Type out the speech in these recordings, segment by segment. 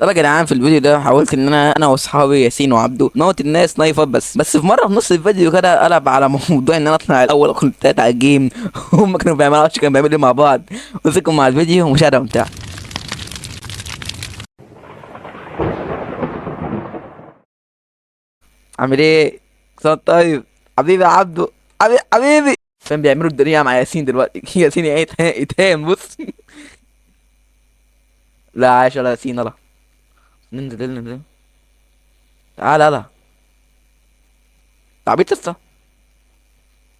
طب يا جدعان، في الفيديو ده حاولت ان انا واصحابي ياسين وعبده نموت الناس نايفات، بس في مره في نص الفيديو كده قلب على موضوع ان انا اطلع الاول وكنت تالت على الجيم. هم كانوا بيعملوا معرفش كانوا بيعملوا ايه مع بعض. وسكوا مع الفيديو ومشاهده ممتعه. عامل ايه؟ كنت طيب. حبيبي يا عبده. حبيبي فين بيعملوا الدنيا مع ياسين دلوقتي؟ ياسين ايه يتهان بص. لا عاش ولا ياسين ولا. ننزل ننزل. تعال يلا. عبيط لسه.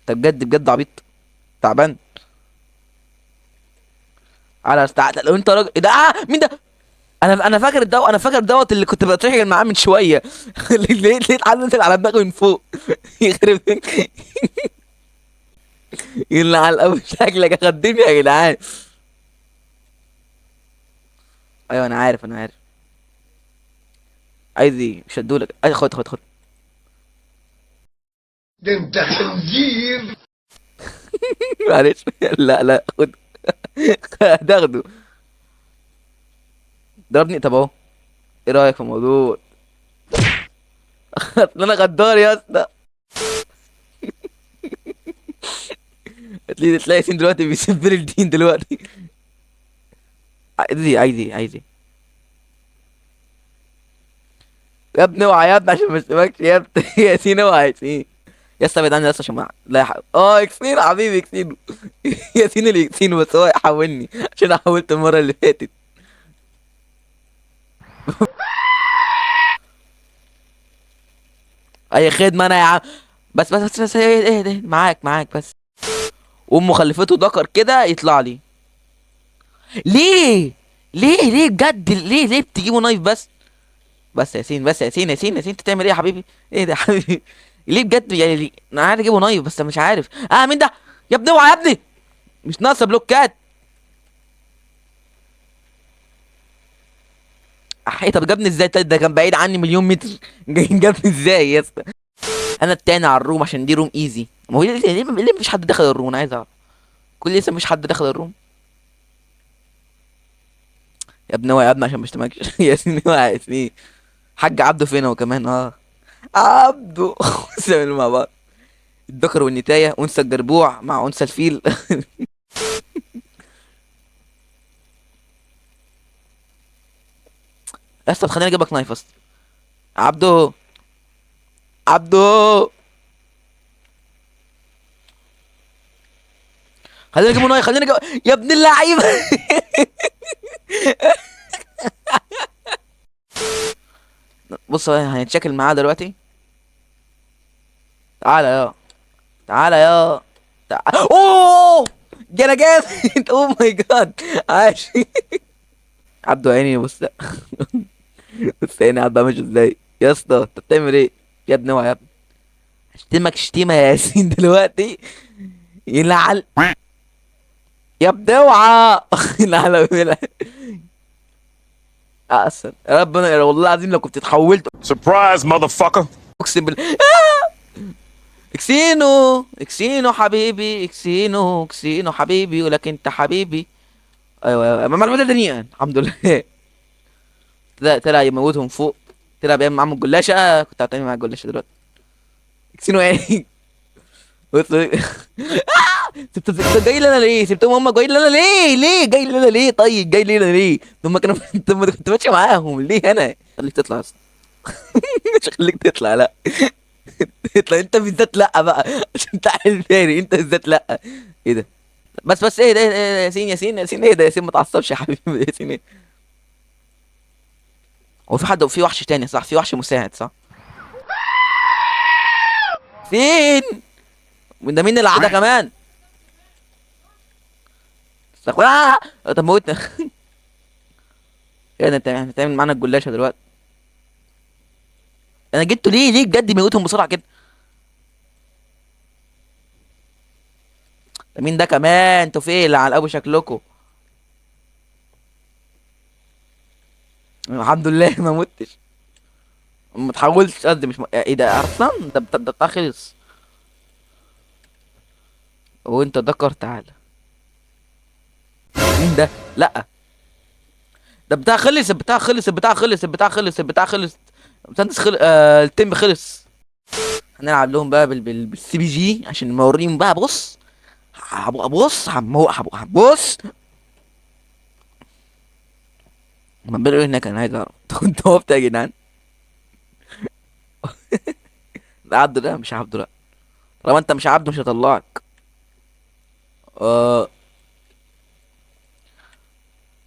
انت بجد بجد عبيط. تعبان. على لو انت راجل ايه ده؟ مين ده؟ انا فاكر انا فاكر دوت اللي كنت بترحل معاه من شويه. ليه اتعلمت على دماغي من فوق؟ يخرب بيت. يلا على الاول شكلك خدني يا جدعان. ايوه انا عارف انا عارف. عايز ايه؟ شدولك. خد. ده انت خنزير. معلش. لا خد. هتاخده. ضربني طب اهو. ايه رايك في الموضوع؟ اصل انا غدار يا اسطى. تلاقي ياسين دلوقتي بيسب لي الدين دلوقتي. عايز ايه؟ يا ابني اوعى يا ابني عشان ما اشتبكش يا ابني. ياسين اوعى ياسين. يا اسطى ابعد عني يا اسطى عشان لا يا حبيبي اكسينو حبيبي اكسينو. ياسين اللي يكسينو بس هو يحاولني. عشان انا حاولت المره اللي فاتت. اي خدمه انا يا عم. بس ايه معاك بس. وامه خلفته ذكر كده يطلع لي. ليه؟ ليه بجد؟ ليه بتجيبوا نايف بس؟ بس يا ياسين ياسين انت تعمل ايه يا حبيبي؟ ايه ده يا حبيبي؟ ليه بجد يعني ليه؟ انا عايز اجيبه نايف بس مش عارف. مين ده؟ يا ابني اوعى يا ابني. مش ناقصه بلوكات. ايه طب جابني ازاي؟ ده كان بعيد عني مليون متر. جابني ازاي يا اسطى؟ انا التاني على الروم عشان دي روم ايزي. ما هو ليه مفيش حد داخل الروم؟ انا عايز اعرف. كل لسه مفيش حد داخل الروم. يا ابني هو يا ابني عشان مش تماكش. ياسين هو ياسين. حاج عبده فين هو كمان عبده. سامعين مع بعض. الذكر والنتايه، انثى الجربوع مع انثى الفيل. يا اسطى خليني اجيب لك نايف يا اسطى. عبده. عبده. خلينا نجيبه نايف خلينا نجيب. يا ابن اللعيبه. بص بقى هنتشكل معاه دلوقتي. تعالى يا. تعالى يا. اوه. ده انا جامد. اوه ماي جاد. عاش. عبده عيني بص. بص عيني عبده ماشي ازاي يا اسطى؟ انت بتعمل ايه؟ يا ابني اوعى يا ابني. هشتمك شتيمه يا ياسين دلوقتي. يلعن. يا ابني اوعى. يلعن. اصلا يا ربنا والله العظيم لو كنت اتحولت. Surprise, motherfucker. اقسم بالله. اكسينو حبيبي اكسينو حبيبي ولك انت حبيبي. ايوه ما معلومات دنيا الحمد لله. طلع يموتهم فوق. طلع بيعمل معاهم الجلاشه. كنت هتعمل معاك الجلاشه دلوقتي. اكسينو ايه؟ بص. سبت جاي لي انا ليه؟ سبتهم هم جاي لي انا ليه جاي لي انا ليه؟ طيب جاي لي انا ليه؟ هم كانوا. طب كنت ماشي معاهم ليه انا؟ خليك تطلع اصلا. مش خليك تطلع لا. اطلع انت بالذات لا بقى. عشان انت عارف تاني انت بالذات لا. ايه ده؟ بس ايه ده؟ إيه ده؟ ياسين ايه ده؟ ياسين ما تعصبش يا حبيبي. ياسين ايه؟ هو في حد في وحش تاني صح؟ في وحش مساعد صح؟ فين؟ وده مين اللي عدى كمان؟ طب موتنا. ايه ده؟ انت هتعمل معانا الجلاشه دلوقتي؟ انا جبته ليه بجد موتهم بسرعه كده؟ ده مين ده كمان؟ انتوا فين اللي على ابو شكلكم؟ الحمد لله ما متش. ما تحاولش قصدي مش ايه ده اصلا؟ ده بتاع خلص. وانت ذكر تعالى. مين ده؟ لا. ده بتاع خلص، البتاع خلص، البتاع خلص، البتاع خلص، البتاع خلص. مسدس خلص، التيم خلص. هنلعب لهم بقى بالسي بي جي عشان نوريهم بقى. بص، بص بص. هما بيقولوا ايه هناك؟ انا عايز اعرف. كنت وقفت يا جدعان. ده عبده، ده مش عبده، لا. طالما انت مش عبده مش هطلعك. آه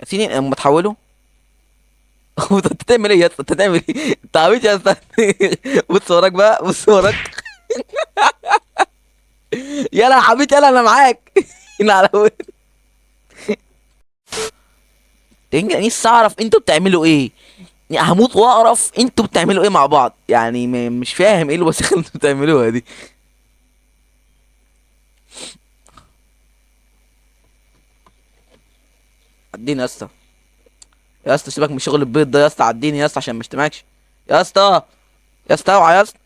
سيني اما تحوله. انت بتعمل ايه يا اسطى؟ انت بتعمل ايه؟ انت عبيط يا اسطى. بص وراك بقى، بص وراك. يلا يا حبيبي، يلا انا معاك. هنا على وين. نفسي اعرف انتوا بتعملوا ايه. يعني هموت واعرف انتوا بتعملوا ايه مع بعض. يعني مش فاهم ايه الوسيله اللي انتوا بتعملوها دي. عديني يا اسطى. يا اسطى سيبك من شغل البيض ده يا اسطى، عديني يا اسطى عشان ما اشتمكش. يا اسطى، يا اسطى اوعى يا اسطى.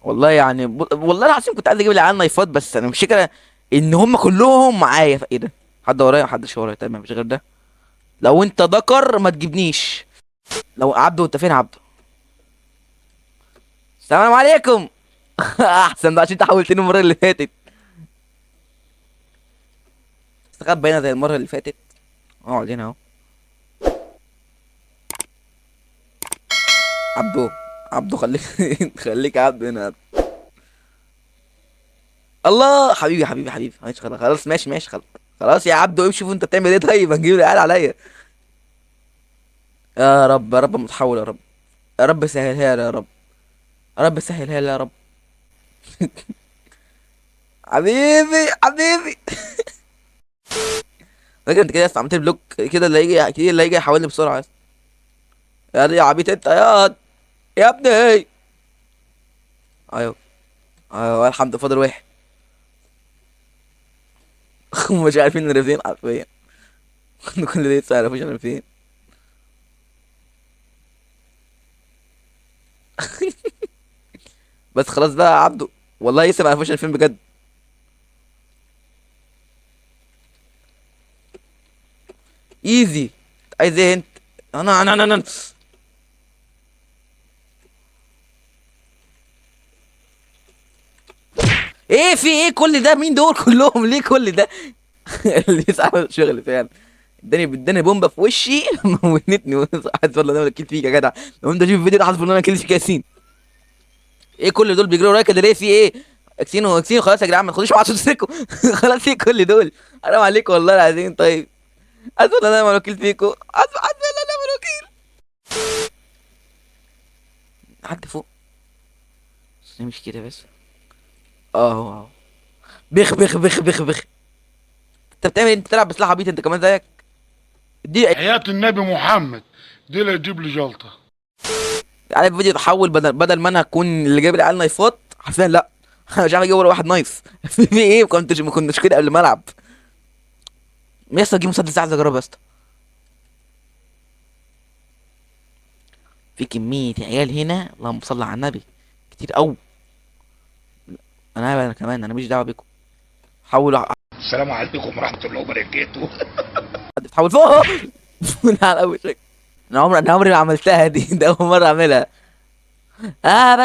والله يعني والله العظيم كنت عايز اجيب العيال نايفات، بس انا مش فكره ان هم كلهم معايا. ايه ده؟ حد ورايا؟ محدش ورايا، تمام، مش غير ده. لو انت ذكر ما تجيبنيش. لو عبده، انت فين عبده؟ السلام عليكم. احسن ده عشان انت حاولتني المره اللي فاتت. استخبى هنا زي المره اللي فاتت. اقعد هنا اهو. عبده، عبده خليك. خليك عبده هنا. الله، حبيبي حبيبي حبيبي، ماشي خلاص خلاص، ماشي ماشي خلاص. خلاص يا عبدو امشي، شوف انت بتعمل ايه. طيب هنجيب العيال عليا. يا رب يا رب متحول، يا رب. يا رب سهلها لي يا رب. يا رب سهلها لي يا رب. حبيبي حبيبي. فاكر انت كده يا اسطى عملت لي بلوك كده، اللي هيجي كده اللي هيجي يحولني بسرعه يا اسطى. يا دي يا عبيط انت يا ابني. ايوه، ايوه الحمد لله، فاضل واحد. مش عارفين انا فين حرفيا. كل ده لسه عارفوش انا فين. بس خلاص بقى يا عبدو. والله لسه ما عرفوش انا فين بجد. ايزي. عايز ايه انت؟ انا ايه في ايه كل ده؟ مين دول كلهم؟ ليه كل ده؟ اللي يسعى شغل فعلا. اداني بومبا في وشي. موتني. حاسس والله انا اكلت فيك يا جدع. لو انت شوف الفيديو ده حاسس ان انا اكلت فيك ياسين. ايه كل دول بيجروا ورايا كده ليه؟ في ايه؟ اكسينو اكسينو، خلاص يا جدعان ما تاخدوش معاه تمسكوا. خلاص ايه كل دول؟ حرام عليكم والله العظيم. طيب حاسس ان انا ما اكلت فيكم. حاسس ان انا ما وكيل. حد فوق. بس مش كده بس. اه هو اهو. بخ بخ بخ بخ بخ. انت بتعمل إيه؟ انت بتلعب بسلاح عبيط انت كمان زيك. دي حياة النبي محمد دي اللي تجيب لي جلطة. عارف الفيديو تحول، بدل ما انا اكون اللي جايب العيال نايفات حرفيا، لا. انا مش عارف اجيب ولا واحد نايف. في ايه؟ ما كنتش كده قبل ما العب. يا اسطى جيب مسدس، عايز اجرب يا اسطى. في كمية عيال هنا اللهم صل على النبي، كتير قوي. انا كمان انا مش دعوة بيكم. حول السلام عليكم ورحمة الله وبركاته. تحول فوق. من على اول شكل. انا عمري ما عملتها دي. ده اول مرة اعملها.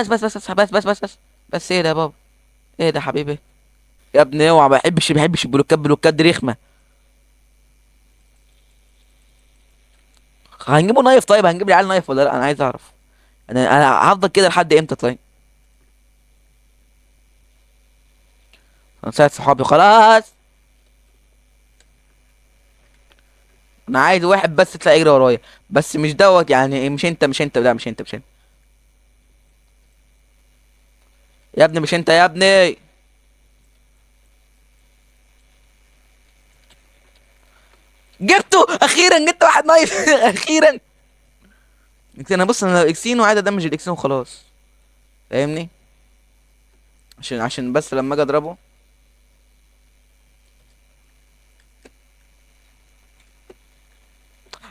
بس. بس ايه ده يا بابا؟ ايه ده حبيبي؟ يا ابني اوعى، ما بحبش البلوكات، بلوكات دي رخمة. هنجيبه نايف؟ طيب هنجيب العيال نايف ولا لا؟ انا عايز اعرف. انا هفضل كده لحد امتى طيب؟ انا ساعد صحابي خلاص. انا عايز واحد بس تلاقي يجري ورايا. بس مش دوت يعني، مش انت مش انت، لا مش انت مش انت. يا ابني مش انت يا ابني. جبته اخيرا، جبت واحد نايف. اخيرا. انا بص، انا اكسينو عادي ادمج الاكسينو خلاص. فاهمني؟ عشان بس لما اجي اضربه.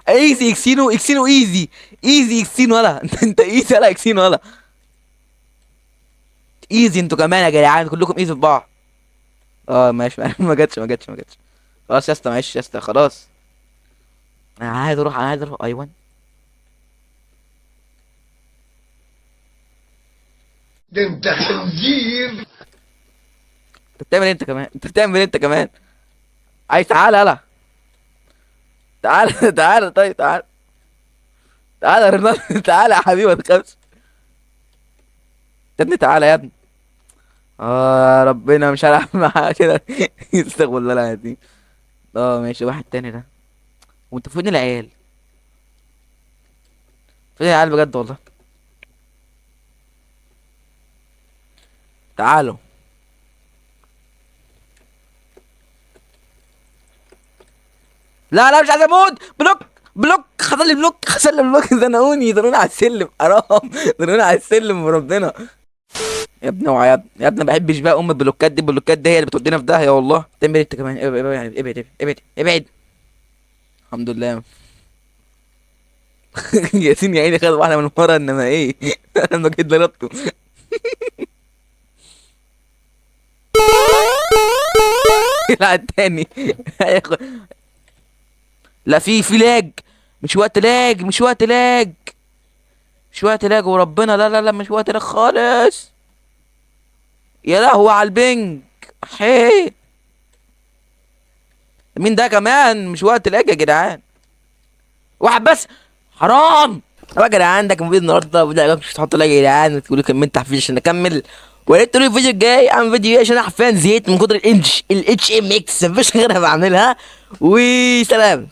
ايزي اكسينو، اكسينو ايزي. ايزي اكسينو ولا انت ايزي ولا اكسينو ولا. ايزي انتوا كمان يا جدعان، كلكم ايزي في بعض. اه ماشي. ما جاتش. خلاص يا اسطى، معلش يا اسطى، خلاص. انا عايز اروح، انا عايز اروح. ايوه. ده انت خنزير. انت بتعمل ايه انت كمان؟ انت بتعمل ايه انت كمان؟ عايز تعالى، يلا. تعالى تعالى، طيب تعالى. تعالى يا رونالدو. تعالى يا حبيبي، ما تخافش. يا ابني تعالى يا ابني. ربنا مش هلعب معاه كده. استغفر الله العظيم. ماشي، واحد تاني ده. وانت فين العيال؟ فين العيال بجد والله؟ تعالوا. لا لا، مش عايز اموت. بلوك. بلوك، حصل لي بلوك، حصل لي بلوك. زنقوني على السلم، حرام. زنقوني على السلم وربنا. يا ابني اوعى يا ابني، يا ابني ما بحبش بقى البلوكات دي. البلوكات دي هي اللي بتودينا في داهيه والله. تعمل إيه انت كمان؟ ابعد ابعد ابعد ابعد ابعد. الحمد لله. ياسين يا عيني خد واحده من ورا، انما ايه. انا جيت ضربته. لا التاني. هياخد. لا، في لاج. مش وقت لاج، مش وقت لاج. مش وقت لاج وربنا، لا لا لا، مش وقت لاج خالص. يا لهوي على البنج. حي. مين ده كمان؟ مش وقت لاج يا جدعان. واحد بس. حرام. طب يا جدعان، ده كان فيديو النهارده. فيديو مش تحطوا لايك يا جدعان، وتقولوا كومنت تحفيز عشان اكمل. ويا ريت تقولوا الفيديو الجاي اعمل فيديو ايه، عشان انا حرفيا زهقت من كتر الاتش ام اكس، مفيش غيرها بعملها. وسلام.